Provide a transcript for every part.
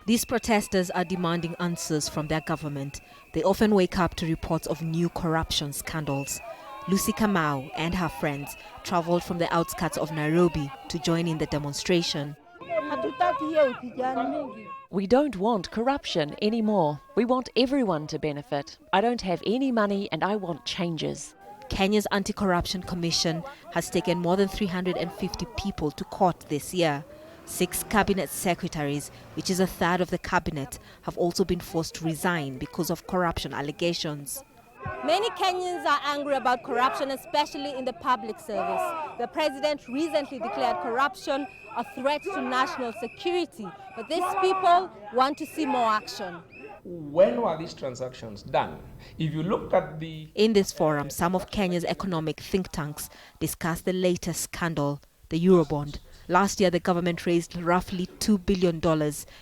These protesters are demanding answers from their government. They often wake up to reports of new corruption scandals. Lucy Kamau and her friends traveled from the outskirts of Nairobi to join in the demonstration. We don't want corruption anymore. We want everyone to benefit. I don't have any money and I want changes. Kenya's Anti-Corruption Commission has taken more than 350 people to court this year. 6 cabinet secretaries, which is a third of the cabinet, have also been forced to resign because of corruption allegations. Many Kenyans are angry about corruption, especially in the public service. The president recently declared corruption a threat to national security, but these people want to see more action. When were these transactions done? If you look at In this forum, some of Kenya's economic think tanks discussed the latest scandal, the Eurobond. Last year, the government raised roughly $2 billion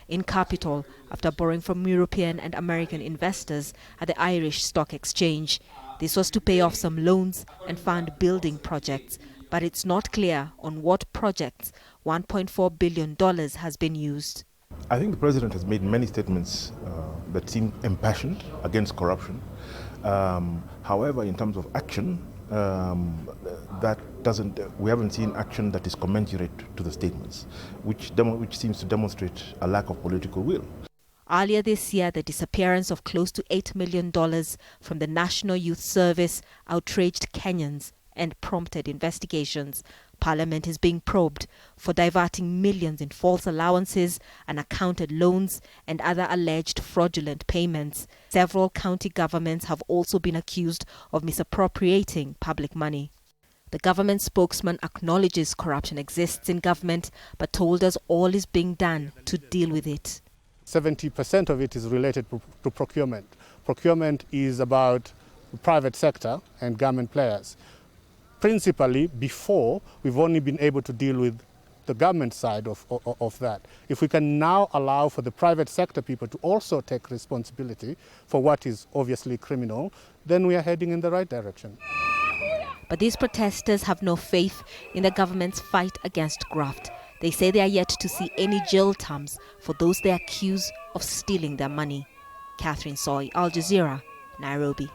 in capital after borrowing from European and American investors at the Irish Stock Exchange. This was to pay off some loans and fund building projects, but it's not clear on what projects $1.4 billion has been used. I think the president has made many statements that seem impassioned against corruption. However, in terms of action, we haven't seen action that is commensurate to the statements, which seems to demonstrate a lack of political will. Earlier this year, the disappearance of close to $8 million from the National Youth Service outraged Kenyans and prompted investigations. Parliament is being probed for diverting millions in false allowances, unaccounted loans, and other alleged fraudulent payments. Several county governments have also been accused of misappropriating public money. The government spokesman acknowledges corruption exists in government, but told us all is being done to deal with it. 70% of it is related to procurement. Procurement is about the private sector and government players. Principally, before, we've only been able to deal with the government side of that. If we can now allow for the private sector people to also take responsibility for what is obviously criminal, then we are heading in the right direction. But these protesters have no faith in the government's fight against graft. They say they are yet to see any jail terms for those they accuse of stealing their money. Catherine Soy, Al Jazeera, Nairobi.